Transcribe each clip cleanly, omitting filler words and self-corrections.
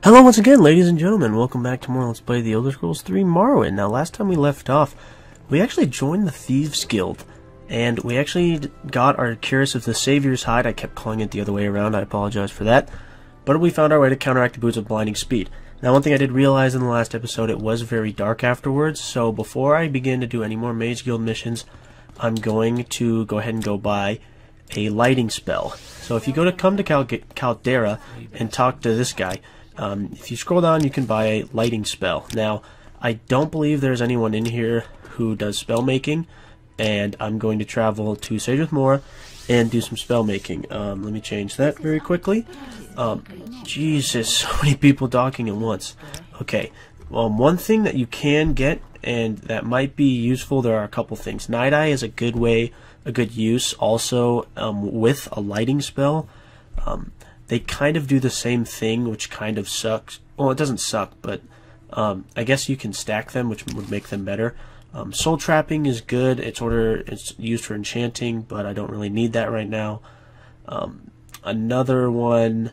Hello once again, ladies and gentlemen. Welcome back to more Let's Play The Elder Scrolls 3 Morrowind. Now, last time we left off, we actually joined the Thieves Guild, and we actually got our Curse of the Savior's Hide. I kept calling it the other way around, I apologize for that. But we found our way to counteract the Boots of Blinding Speed. Now, one thing I did realize in the last episode, it was very dark afterwards, so before I begin to do any more Mage Guild missions, I'm going to go ahead and go buy a lighting spell. So if you come to Caldera and talk to this guy, if you scroll down, you can buy a lighting spell. Now, I don't believe there's anyone in here who does spell making, and I'm going to travel to Sage with Mora and do some spell making. Let me change that very quickly. Jesus, so many people talking at once. Okay, one thing that you can get, and that might be useful, there are a couple things. Night Eye is a good use also with a lighting spell. They kind of do the same thing, which kind of sucks. Well, it doesn't suck, but I guess you can stack them, which would make them better. Soul Trapping is good. It's used for enchanting, but I don't really need that right now. Another one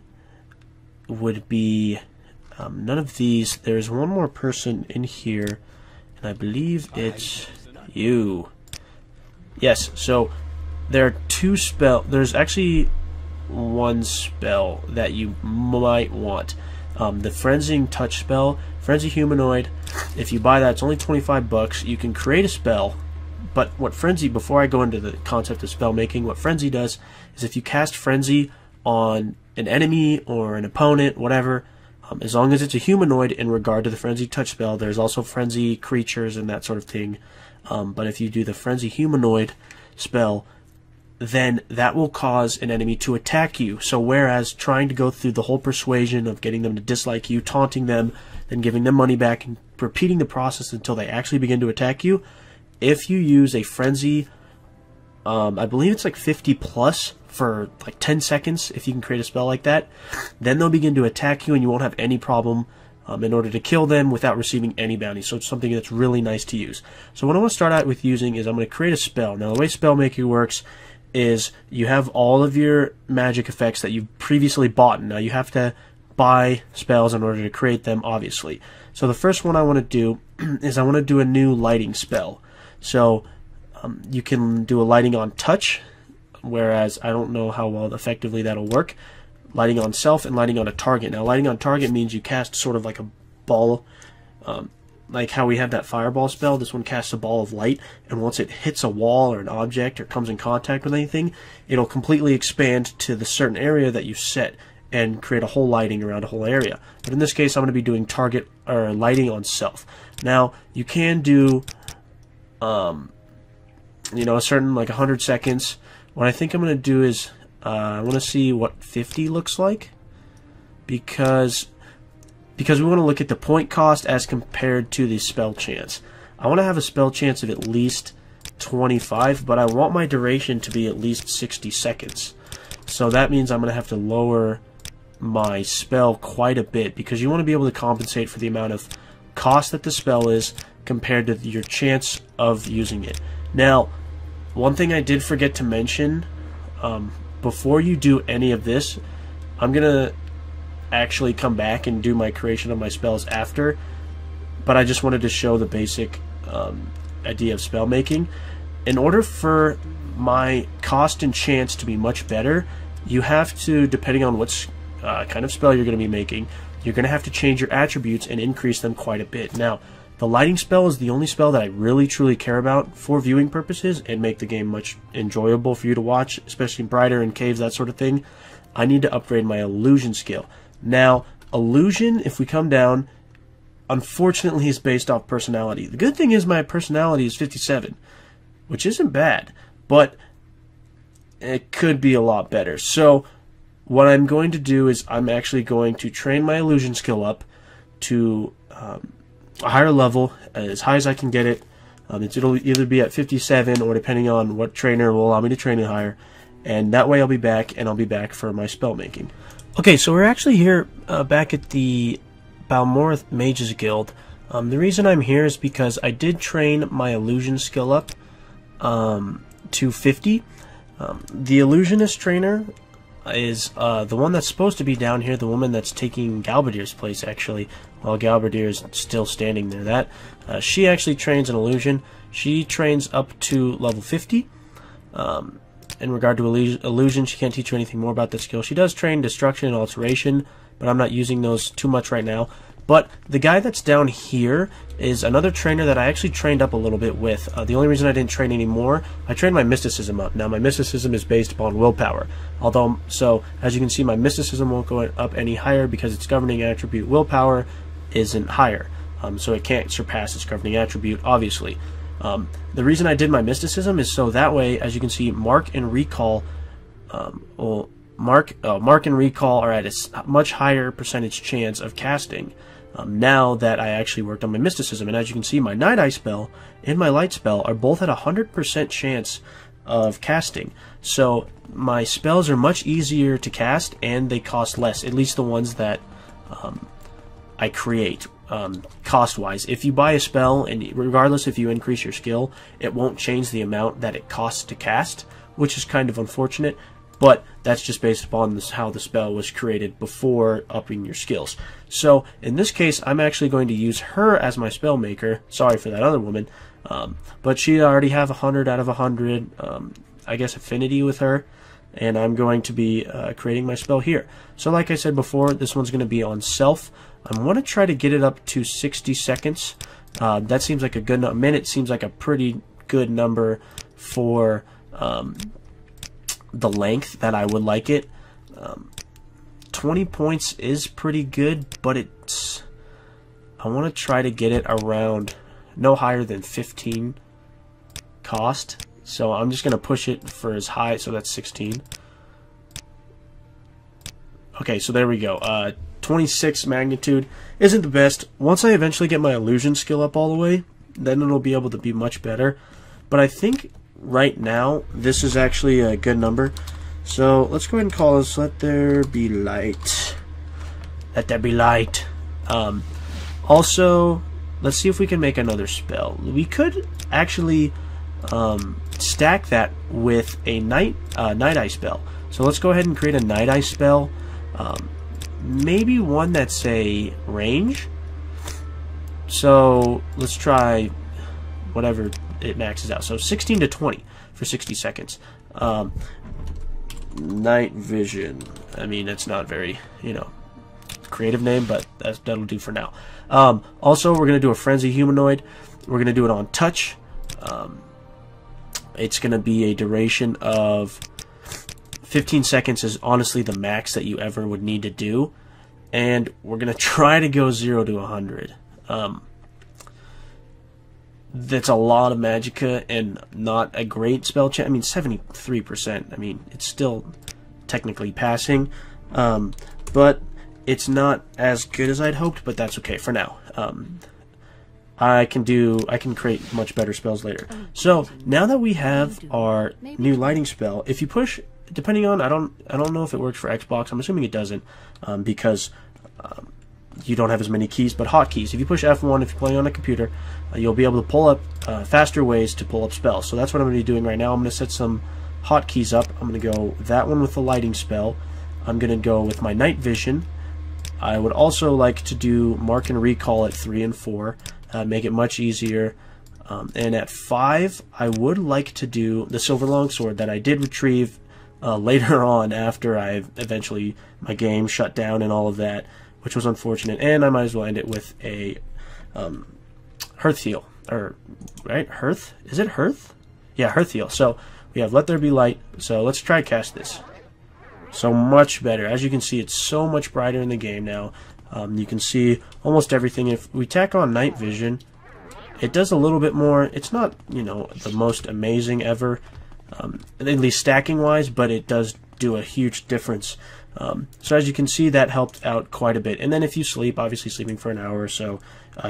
would be none of these. There's one more person in here, and I believe it's you. Yes, so there are two spells. There's actually one spell that you might want. The Frenzying Touch spell, Frenzy Humanoid. If you buy that, it's only 25 bucks. You can create a spell, but what Frenzy, before I go into the concept of spell making, what Frenzy does is if you cast Frenzy on an enemy or an opponent, whatever, as long as it's a humanoid in regard to the Frenzy Touch spell, there's also Frenzy creatures and that sort of thing. But if you do the Frenzy Humanoid spell, then that will cause an enemy to attack you. So whereas trying to go through the whole persuasion of getting them to dislike you, taunting them, then giving them money back, and repeating the process until they actually begin to attack you, if you use a frenzy, I believe it's like 50 plus for like 10 seconds, if you can create a spell like that, then they'll begin to attack you and you won't have any problem in order to kill them without receiving any bounty. So it's something that's really nice to use. So what I want to start out with using is I'm going to create a spell. Now the way spell making works is you have all of your magic effects that you've previously bought. Now you have to buy spells in order to create them, obviously. So the first one I want to do is I want to do a new lighting spell. So you can do a lighting on touch, whereas I don't know how well effectively that'll work. Lighting on self and lighting on a target. Now lighting on target means you cast sort of like a ball, like how we have that fireball spell. This one casts a ball of light, and once it hits a wall or an object or comes in contact with anything, it'll completely expand to the certain area that you set and create a whole lighting around a whole area. But in this case, I'm going to be doing target or lighting on self. Now you can do, a certain like 100 seconds. What I think I'm going to do is I want to see what 50 looks like, because we want to look at the point cost as compared to the spell chance. I want to have a spell chance of at least 25, but I want my duration to be at least 60 seconds. So that means I'm going to have to lower my spell quite a bit, because you want to be able to compensate for the amount of cost that the spell is compared to your chance of using it. Now, one thing I did forget to mention, before you do any of this, I'm going to actually come back and do my creation of my spells after, but I just wanted to show the basic idea of spell making. In order for my cost and chance to be much better, you have to, depending on what kind of spell you're going to be making, you're going to have to change your attributes and increase them quite a bit. Now, the lighting spell is the only spell that I really truly care about for viewing purposes and make the game much enjoyable for you to watch, especially brighter in caves, that sort of thing. I need to upgrade my illusion skill. Now, illusion, if we come down, unfortunately is based off personality. The good thing is my personality is 57, which isn't bad, but it could be a lot better. So what I'm going to do is I'm actually going to train my illusion skill up to a higher level, as high as I can get it. It'll either be at 57 or depending on what trainer will allow me to train it higher. And that way I'll be back, and I'll be back for my spell making. Okay, so we're actually here back at the Balmorth Mages Guild. The reason I'm here is because I did train my illusion skill up to 50. The illusionist trainer is the one that's supposed to be down here, the woman that's taking Galbadier's place, actually, while Galbadir is still standing there. She actually trains an illusion. She trains up to level 50. In regard to illusion, she can't teach you anything more about that skill. She does train destruction and alteration, but I'm not using those too much right now. But the guy that's down here is another trainer that I actually trained up a little bit with. The only reason I didn't train anymore, I trained my mysticism up. Now my mysticism is based upon willpower. So as you can see, my mysticism won't go up any higher because its governing attribute willpower isn't higher. So it can't surpass its governing attribute, obviously. The reason I did my mysticism is so that way, as you can see, Mark and Recall Mark and Recall are at a much higher percentage chance of casting now that I actually worked on my mysticism. And as you can see, my Night Eye spell and my Light spell are both at 100% chance of casting. So my spells are much easier to cast and they cost less, at least the ones that I create. Cost-wise, if you buy a spell, and regardless if you increase your skill, it won't change the amount that it costs to cast, which is kind of unfortunate, but that's just based upon how the spell was created before upping your skills. So in this case, I'm actually going to use her as my spell maker. Sorry for that other woman, but she already have 100 out of 100 I guess affinity with her, and I'm going to be creating my spell here. So like I said before, this one's going to be on self. I want to try to get it up to 60 seconds. That seems like a good number. Minute seems like a pretty good number for the length that I would like it. 20 points is pretty good, but I want to try to get it around no higher than 15 cost. So I'm just going to push it for as high, so that's 16. Okay, so there we go. 26 magnitude isn't the best. Once I eventually get my illusion skill up all the way, then it'll be able to be much better. But I think right now this is actually a good number. So let's go ahead and call this Let There Be Light. Let There Be Light. Also, let's see if we can make another spell. We could actually stack that with a Night Eye spell. So let's go ahead and create a Night Eye spell. Maybe one that's a range. So let's try whatever it maxes out. So 16 to 20 for 60 seconds. Night Vision. I mean, it's not very, creative name, but that'll do for now. Also, we're going to do a Frenzy Humanoid. We're going to do it on touch. It's going to be a duration of 15 seconds is honestly the max that you ever would need to do, and we're going to try to go 0 to 100. That's a lot of magicka and not a great spell chance. I mean, 73%. I mean, it's still technically passing, but it's not as good as I'd hoped, but that's okay for now. I can create much better spells later. So now that we have our new lighting spell, if you push, depending on, I don't know if it works for Xbox. I'm assuming it doesn't, because you don't have as many keys, but hotkeys. If you push F1, if you're playing on a computer, you'll be able to pull up faster ways to pull up spells. So that's what I'm going to be doing right now. I'm going to set some hotkeys up. I'm going to go that one with the lighting spell. I'm going to go with my night vision. I would also like to do Mark and Recall at 3 and 4, make it much easier. And at 5, I would like to do the Silver Longsword that I did retrieve later on after my game shut down and all of that, which was unfortunate. And I might as well end it with a Hearth Heal, right? Hearth? Is it Hearth? Yeah, Hearth Heal. So we have Let There Be Light. So let's try cast this. So much better. As you can see, it's so much brighter in the game now. You can see almost everything. If we tack on night vision, it does a little bit more. It's not, the most amazing ever, at least stacking wise, but it does do a huge difference. So as you can see, that helped out quite a bit. And then if you sleep, obviously sleeping for an hour or so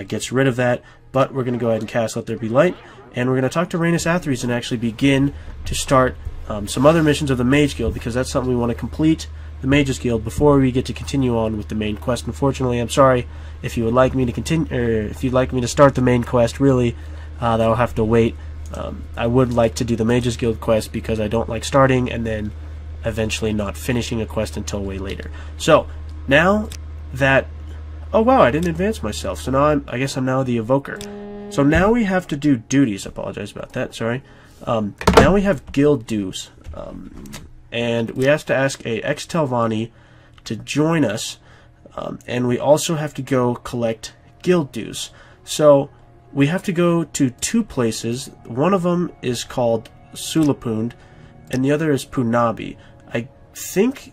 gets rid of that. But we're going to go ahead and cast Let There Be Light, and we're going to talk to Ranis Athrys and actually begin to start some other missions of the Mage Guild, because that's something we want to complete, the Mages Guild, before we get to continue on with the main quest. Unfortunately, I'm sorry. If you would like me to continue, or if you'd like me to start the main quest, really, that'll have to wait. I would like to do the Mages Guild quest because I don't like starting and then eventually not finishing a quest until way later. So now that, oh wow, I didn't advance myself, so now I guess I'm now the evoker. So now we have to do duties. I apologize about that, sorry. Now we have guild dues, and we have to ask a ex-Telvanni to join us, and we also have to go collect guild dues. So we have to go to 2 places. One of them is called Sulapund, and the other is Punabi. I think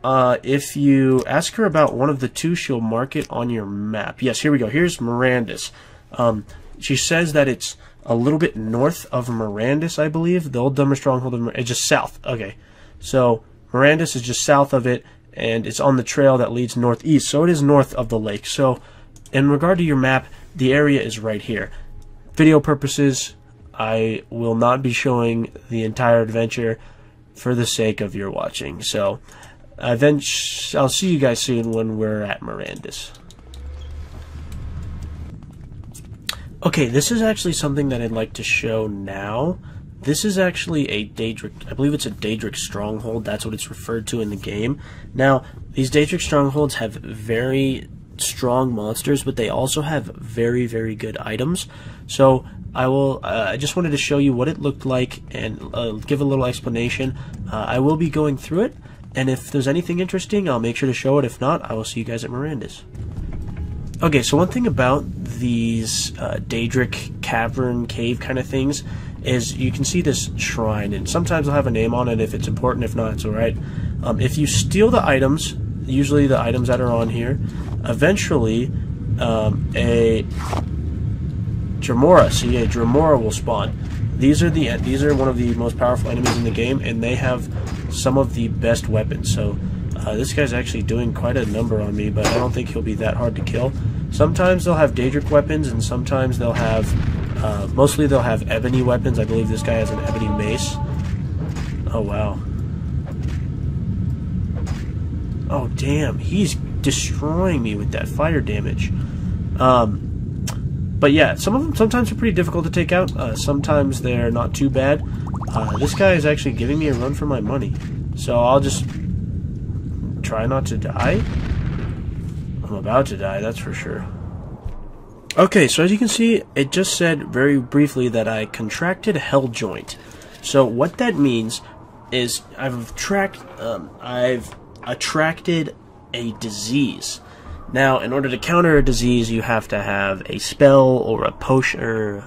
if you ask her about one of the 2, she'll mark it on your map. Yes, here we go. Here's Morrowind. She says that it's a little bit north of Morrowind, I believe. The old Dumber Stronghold of Morrowind. It's just south. Okay. So Morrowind is just south of it, and it's on the trail that leads northeast. So it is north of the lake. So in regard to your map, the area is right here. Video purposes, I will not be showing the entire adventure for the sake of your watching. So then I'll see you guys soon when we're at Morrowind. Okay, this is actually something that I'd like to show now. This is actually a Daedric, I believe it's a Daedric stronghold. That's what it's referred to in the game. Now, these Daedric strongholds have very strong monsters, but they also have very, very good items. So I just wanted to show you what it looked like and give a little explanation. I will be going through it, and if there's anything interesting, I'll make sure to show it. If not, I will see you guys at Morrowind. Okay, so one thing about these Daedric cavern cave kind of things is you can see this shrine, and sometimes they'll have a name on it if it's important. If not, it's alright. If you steal the items, usually the items that are on here, eventually a Dremora will spawn. These are one of the most powerful enemies in the game, and they have some of the best weapons. So this guy's actually doing quite a number on me, but I don't think he'll be that hard to kill. Sometimes they'll have Daedric weapons, and sometimes they'll have, mostly they'll have ebony weapons. I believe this guy has an ebony mace. Oh wow. Oh damn, he's destroying me with that fire damage. But yeah, some of them sometimes are pretty difficult to take out. Sometimes they're not too bad. This guy is actually giving me a run for my money, so I'll just try not to die. I'm about to die, that's for sure. Okay, so as you can see, it just said very briefly that I contracted Hell Joint. So what that means is I've attracted a disease. Now, in order to counter a disease, you have to have a spell or a potion,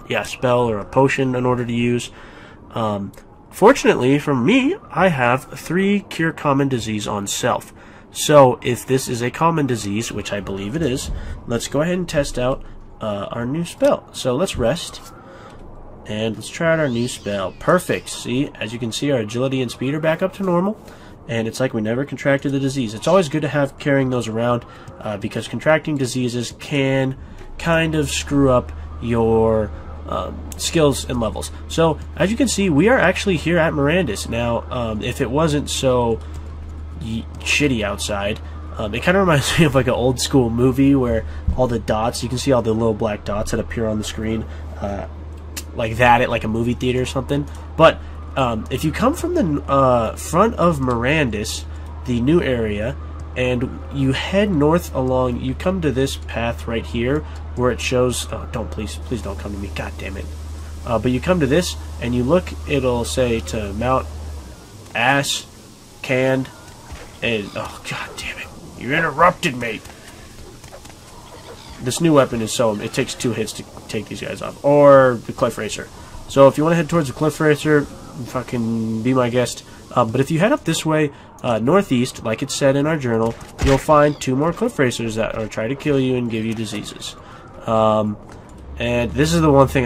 in order to use. Fortunately for me, I have 3 Cure Common Disease on Self. So, if this is a common disease, which I believe it is, let's go ahead and test out our new spell. So, let's rest, and let's try out our new spell. Perfect. See, as you can see, our agility and speed are back up to normal. And it's like we never contracted the disease. It's always good to have carrying those around because contracting diseases can kind of screw up your skills and levels. So, as you can see, we are actually here at Morrowind. Now, if it wasn't so shitty outside, it kind of reminds me of like an old school movie where all the dots, you can see all the little black dots that appear on the screen like that at like a movie theater or something. But if you come from the front of Morrowind, the new area, and you head north along, you come to this path right here where it shows, oh, please don't come to me, god damn it. But you come to this, and you look, it'll say to mount ass, canned, and, oh, god damn it, you interrupted me. This new weapon is it takes 2 hits to take these guys off, or the Cliff Racer. So if you want to head towards the Cliff Racer, fucking be my guest. But if you head up this way, northeast, like it said in our journal, you'll find 2 more Cliff Racers that are trying to kill you and give you diseases. And this is the one thing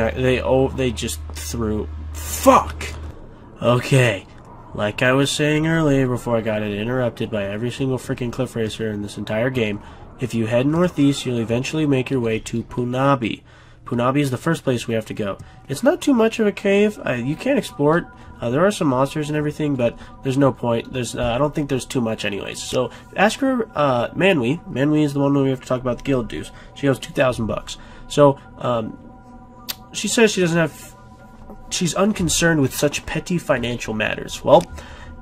they just threw. Fuck! Okay. Like I was saying earlier before I got interrupted by every single freaking Cliff Racer in this entire game, if you head northeast, you'll eventually make your way to Punabi. Punabi is the first place we have to go. It's not too much of a cave. You can explore it. There are some monsters and everything, but there's no point. I don't think there's too much anyways. So ask her, Manwi. Manwi is the one where we have to talk about the guild dues. She owes $2,000. So she says she's unconcerned with such petty financial matters. Well,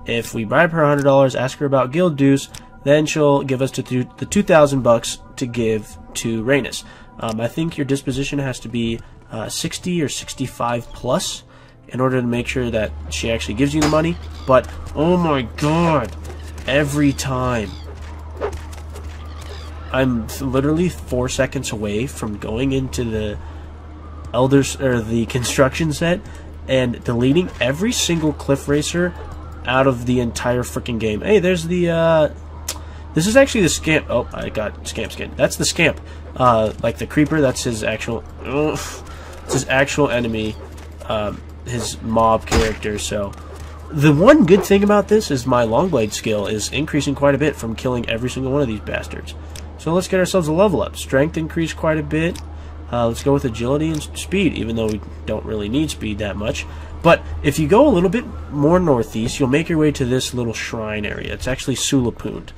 If we bribe her $100, ask her about guild dues, then she'll give us the $2,000 to give to Ranis. I think your disposition has to be 60 or 65 plus in order to make sure that she actually gives you the money. But oh my god, every time I'm literally 4 seconds away from going into the the construction set and deleting every single cliff racer out of the entire freaking game. Hey, there's the this is actually the scamp. Oh, I got scamp skin. That's the scamp. Like the creeper, that's his actual it's his actual enemy, his mob character. So the one good thing about this is my longblade skill is increasing quite a bit from killing every single one of these bastards. So let's get ourselves a level up. Strength increased quite a bit. Let's go with agility and speed, even though we don't really need speed that much. But if you go a little bit more northeast, you'll make your way to this little shrine area. It's actually Sulapund.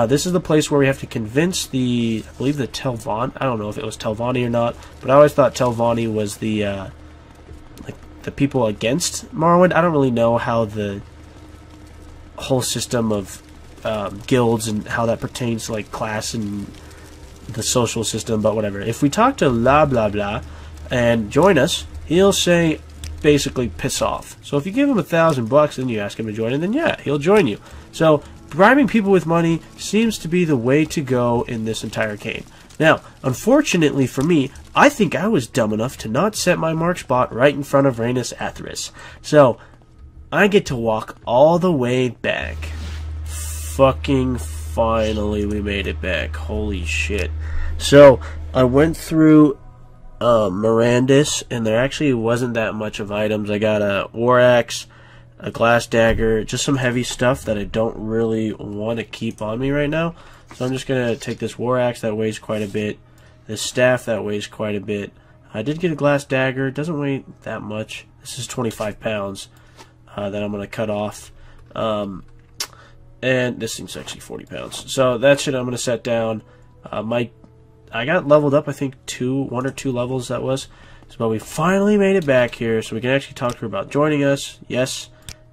This is the place where we have to convince I believe the Telvanni. I don't know if it was Telvanni or not, but I always thought Telvanni was the like the people against Morrowind. I don't really know how the whole system of guilds and how that pertains to like class and the social system, but whatever. If we talk to blah blah blah and join us, he'll say basically piss off. So if you give him $1,000 and you ask him to join in, then yeah, he'll join you. So bribing people with money seems to be the way to go in this entire game. Now, unfortunately for me, I think I was dumb enough to not set my mark spot right in front of Ranis Athrys. So I get to walk all the way back. Fucking finally we made it back. Holy shit. So I went through Morrowind, and there actually wasn't that much of items. I got a war axe, a glass dagger, just some heavy stuff that I don't really want to keep on me right now. So I'm just going to take this war axe that weighs quite a bit, this staff that weighs quite a bit. I did get a glass dagger. It doesn't weigh that much. This is 25 pounds that I'm going to cut off. And this thing's actually 40 pounds. So that shit I'm going to set down. I got leveled up, I think, 1 or 2 levels that was. But we finally made it back here, so we can actually talk to her about joining us. Yes,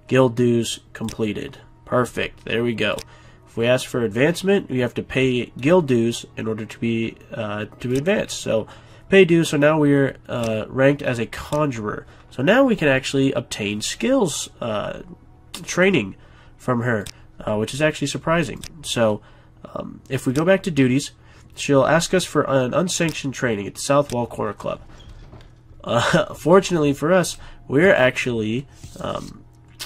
guild dues completed. Perfect. There we go. If we ask for advancement, we have to pay guild dues in order to be to advance. So pay dues. So now we're ranked as a conjurer. So now we can actually obtain skills training from her, which is actually surprising. So if we go back to duties, she'll ask us for an unsanctioned training at the South Wall Corner Club. Fortunately for us, we're actually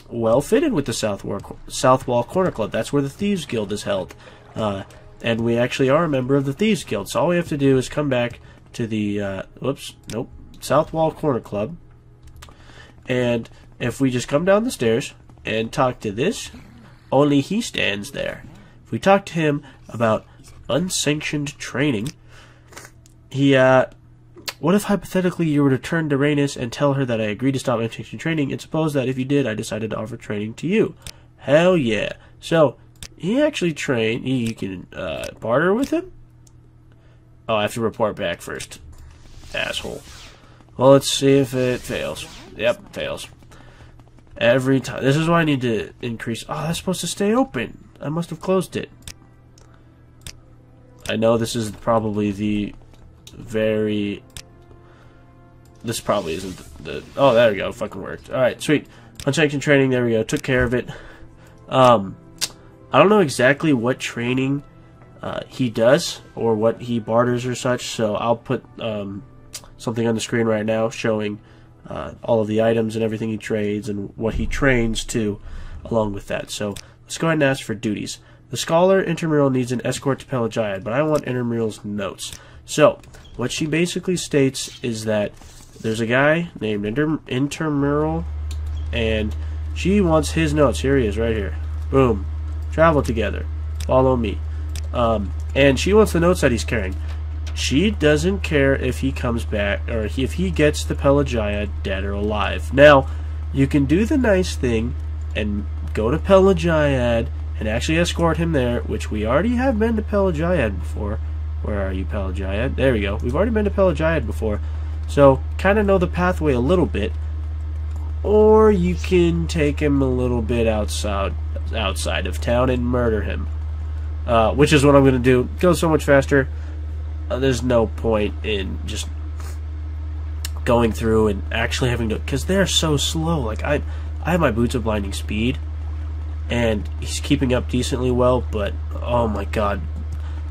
well fitted with the South Wall Corner Club. That's where the Thieves Guild is held. And we actually are a member of the Thieves Guild. So all we have to do is come back to the South Wall Corner Club. And if we just come down the stairs and talk to this, only he stands there. If we talk to him about unsanctioned training, what if hypothetically you were to turn to Ranis and tell her that I agreed to stop unsanctioned training, and suppose that if you did, I decided to offer training to you? Hell yeah. So he actually trained. You can barter with him. Oh, I have to report back first, asshole. Well, let's see if it fails. Yep, fails every time. This is why I need to increase. Oh, that's supposed to stay open. I must have closed it. I know this is probably the very... This probably isn't the... Oh, there we go. Fucking worked. Alright, sweet. Unsanctioned training. There we go. Took care of it. I don't know exactly what training he does or what he barters or such, so I'll put something on the screen right now showing all of the items and everything he trades and what he trains to along with that. So let's go ahead and ask for duties. The scholar intramural needs an escort to Pelagiad, but I want intramural's notes. So what she basically states is that there's a guy named Intramural, and she wants his notes. Here he is, right here. Boom. Travel together. Follow me. And she wants the notes that he's carrying. She doesn't care if he comes back, or if he gets the Pelagiad dead or alive. Now, you can do the nice thing and go to Pelagiad and actually escort him there, which we already have been to Pelagiad before. Where are you, Pelagiad? There we go. We've already been to Pelagiad before. So, kind of know the pathway a little bit. or you can take him a little bit outside of town and murder him, which is what I'm going to do. Goes so much faster. There's no point in just going through and actually having to, because they're so slow. Like I have my boots of blinding speed, and he's keeping up decently well, but oh my god,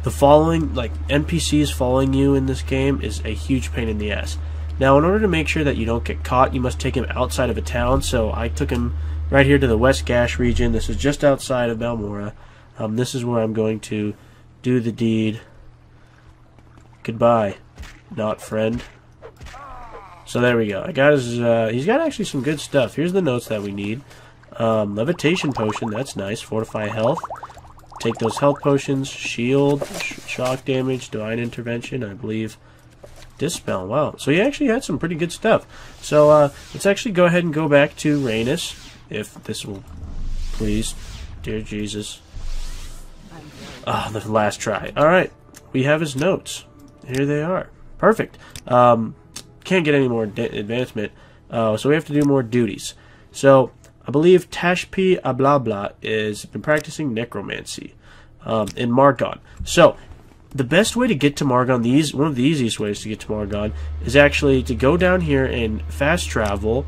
the following, like NPCs following you in this game is a huge pain in the ass. Now, in order to make sure that you don't get caught, you must take him outside of a town. So I took him right here to the West Gash region. This is just outside of Balmora. This is where I'm going to do the deed. Goodbye, not friend. So there we go. I got his. He's got actually some good stuff. Here's the notes that we need. Levitation potion. That's nice. Fortify health. Take those health potions. Shield, shock damage, divine intervention. I believe. Dispel. Wow. So he actually had some pretty good stuff. So let's actually go ahead and go back to Ranis, if this will please, dear Jesus. The last try. All right. We have his notes. Here they are. Perfect. Can't get any more advancement. So we have to do more duties. So I believe Tashpi Ablabla is been practicing necromancy in Margon. So the best way to get to Margon, one of the easiest ways to get to Margon, is actually to go down here and fast travel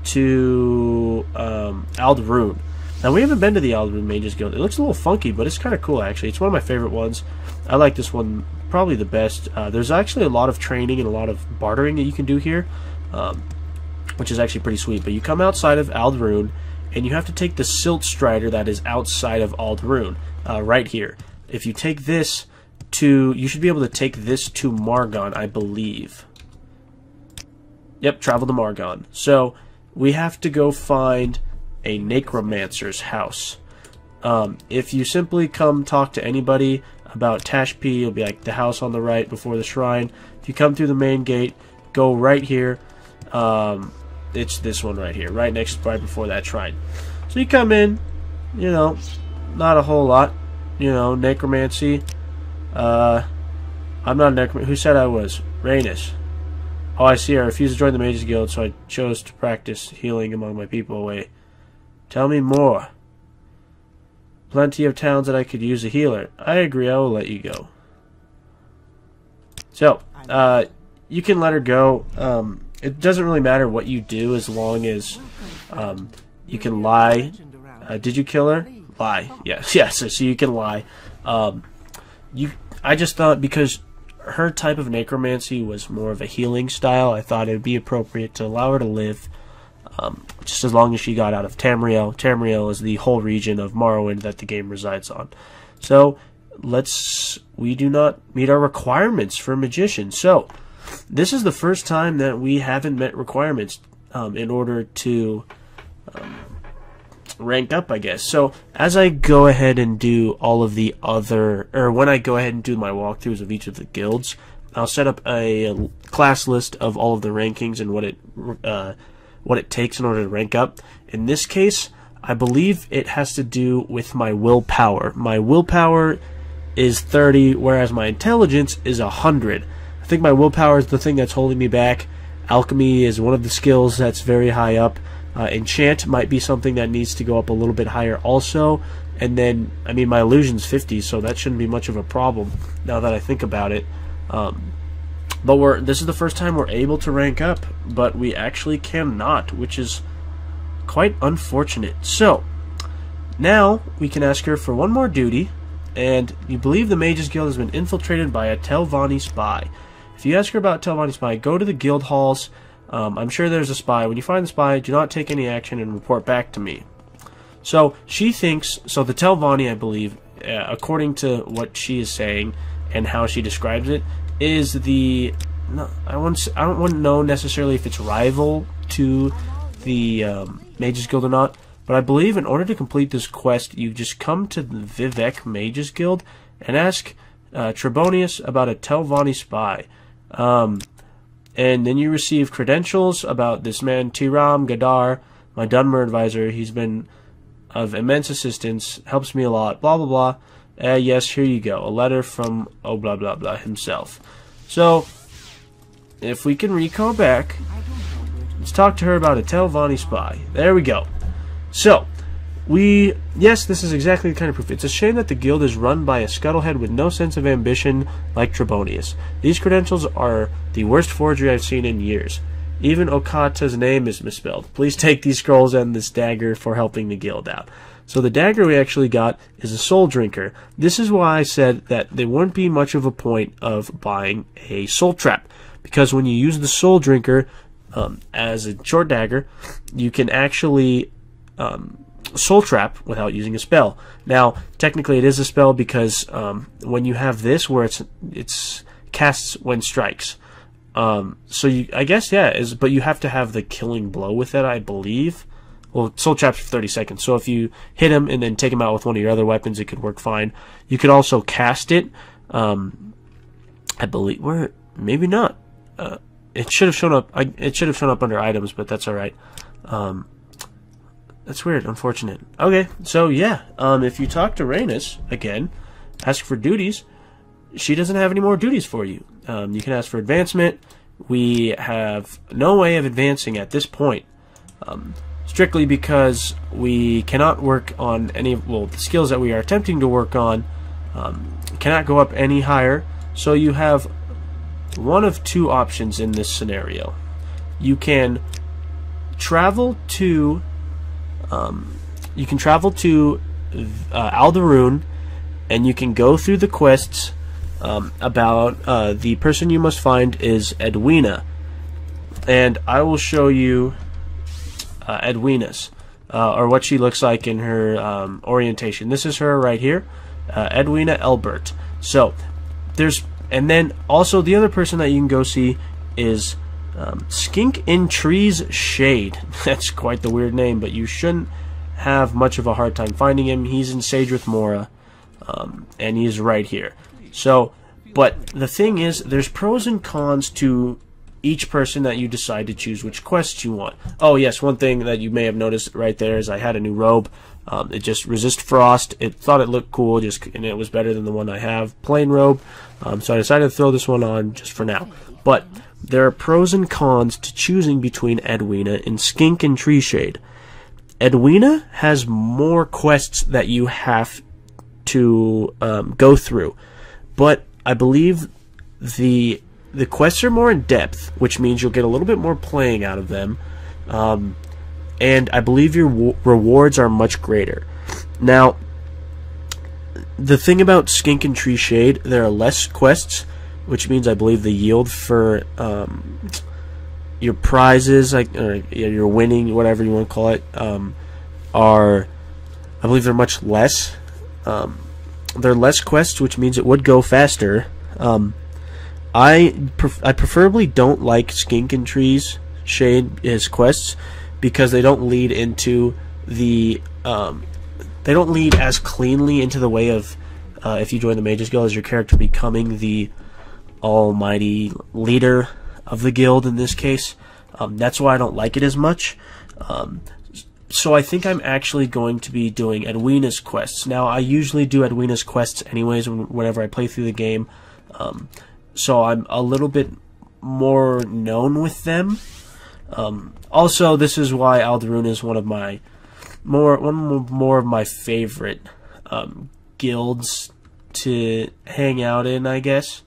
to Ald'Rune. Now, we haven't been to the Ald'Rune Mages Guild. It looks a little funky, but it's kind of cool, actually. It's one of my favorite ones. I like this one probably the best. There's actually a lot of training and a lot of bartering that you can do here, which is actually pretty sweet. But you come outside of Ald'Rune, and you have to take the Silt Strider that is outside of Ald'Rune, right here. If you take this you should be able to take this to Margon, I believe. Yep, travel to Margon. So we have to go find a necromancer's house. If you simply come talk to anybody about Tashpi, it'll be like the house on the right before the shrine. If you come through the main gate, go right here. It's this one right here, right before that shrine. So you come in, you know, not a whole lot, you know, necromancy. I'm not a necromancer. Who said I was? Ranis. Oh, I see. I refused to join the Mages Guild, so I chose to practice healing among my people. Wait. Tell me more. Plenty of towns that I could use a healer. I agree. I will let you go. So, you can let her go. It doesn't really matter what you do as long as you can lie. Did you kill her? Lie. Yes. Yes. So you can lie. I just thought because her type of necromancy was more of a healing style, I thought it would be appropriate to allow her to live, just as long as she got out of Tamriel. Tamriel is the whole region of Morrowind that the game resides on. So we do not meet our requirements for magicians. So this is the first time that we haven't met requirements in order to rank up, I guess. So as I go ahead and do all of the other, or when I go ahead and do my walkthroughs of each of the guilds, I'll set up a class list of all of the rankings and what it takes in order to rank up. In this case, I believe it has to do with my willpower. My willpower is 30, whereas my intelligence is 100. I think my willpower is the thing that's holding me back. Alchemy is one of the skills that's very high up. Enchant might be something that needs to go up a little bit higher also. And then, I mean, my illusion's 50, so that shouldn't be much of a problem now that I think about it. But this is the first time we're able to rank up, but we actually cannot, which is quite unfortunate. So, now we can ask her for one more duty, and you believe the Mages Guild has been infiltrated by a Telvanni spy. If you ask her about Telvanni spy, go to the guild halls. I'm sure there's a spy. When you find the spy, do not take any action and report back to me. So she thinks, so the Telvanni, I believe, according to what she is saying and how she describes it, is the, no, I don't want to know necessarily if it's rival to the Mages Guild or not, but I believe in order to complete this quest, you just come to the Vivek Mages Guild and ask Trebonius about a Telvanni spy. And then you receive credentials about this man, Tiram Gadar, my Dunmer advisor. He's been of immense assistance, helps me a lot, blah, blah, blah. Yes, here you go. A letter from, oh, blah, blah, blah, himself. So, if we can recall back, Let's talk to her about a Telvanni spy. There we go. So, yes, this is exactly the kind of proof. It's a shame that the guild is run by a scuttlehead with no sense of ambition like Trebonius. These credentials are the worst forgery I've seen in years. Even Okata's name is misspelled. Please take these scrolls and this dagger for helping the guild out. So the dagger we actually got is a soul drinker. This is why I said that there wouldn't be much of a point of buying a soul trap. Because when you use the soul drinker as a short dagger, you can actually soul trap without using a spell. Now, technically it is a spell because when you have this where it's casts when strikes. So I guess, yeah, but you have to have the killing blow with it, I believe. Well, soul trap's for 30 seconds, so if you hit him and then take him out with one of your other weapons, it could work fine. You could also cast it. I believe, maybe not. It should have shown up. It should have shown up under items, but that's all right. That's weird, unfortunate. Okay, so yeah, if you talk to Ranis again, ask for duties. She doesn't have any more duties for you. You can ask for advancement. We have no way of advancing at this point, strictly because we cannot work on any. Well, the skills that we are attempting to work on cannot go up any higher. So you have one of two options in this scenario. You can travel to Alderun, and you can go through the quests about the person you must find is Edwina, and I will show you Edwina's or what she looks like in her orientation. This is her right here, Edwina Elbert. So and then also the other person that you can go see is Skink in Trees Shade. That's quite the weird name, but you shouldn't have much of a hard time finding him. He's in Sadrith Mora, and he's right here. So, but the thing is, there's pros and cons to each person that you decide to choose which quests you want. Oh yes, one thing that you may have noticed right there is I had a new robe. It just resists frost. It thought it looked cool, and it was better than the one I have, plain robe. So I decided to throw this one on just for now. But there are pros and cons to choosing between Edwina and Skink and Tree Shade. Edwina has more quests that you have to go through, but I believe the quests are more in depth, which means you'll get a little bit more playing out of them, and I believe your rewards are much greater. Now, the thing about Skink and Tree Shade, there are less quests, which means I believe the yield for your prizes, or your winning, whatever you want to call it, I believe they're much less. They're less quests, which means it would go faster. I preferably don't like Skink and Trees Shade his quests because they don't lead into the they don't lead as cleanly into the way of if you join the Mages Guild as your character becoming the almighty leader of the guild in this case. That's why I don't like it as much. So I think I'm actually going to be doing Edwina's quests. Now, I usually do Edwina's quests anyways whenever I play through the game. So I'm a little bit more known with them. Also, this is why Alderun is one of my more of my favorite guilds to hang out in, I guess.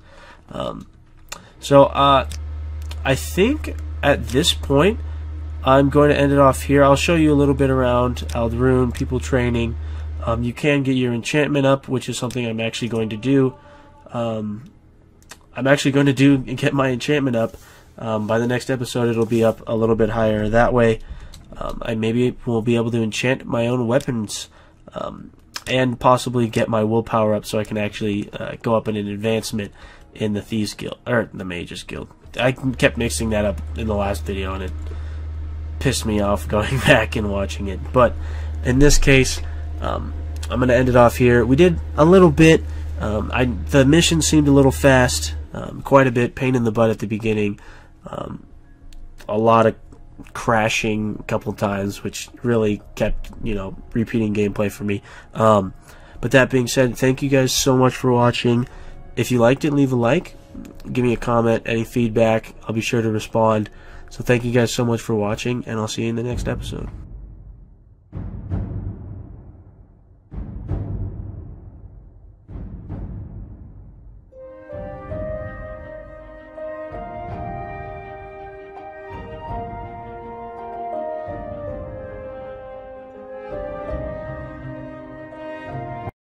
So I think at this point I'm going to end it off here. I'll show you a little bit around Alderun, people training. You can get your enchantment up, which is something I'm actually going to do. I'm actually going to get my enchantment up. By the next episode, it'll be up a little bit higher. That way, I maybe will be able to enchant my own weapons, and possibly get my willpower up so I can actually go up in an advancement in the Thieves Guild, or the Mages Guild. I kept mixing that up in the last video, and it pissed me off going back and watching it. But in this case, I'm going to end it off here. We did a little bit. The mission seemed a little fast, quite a bit, pain in the butt at the beginning. A lot of crashing a couple times, which really kept, repeating gameplay for me. But that being said, thank you guys so much for watching. If you liked it, leave a like. Give me a comment, any feedback. I'll be sure to respond. So thank you guys so much for watching, and I'll see you in the next episode.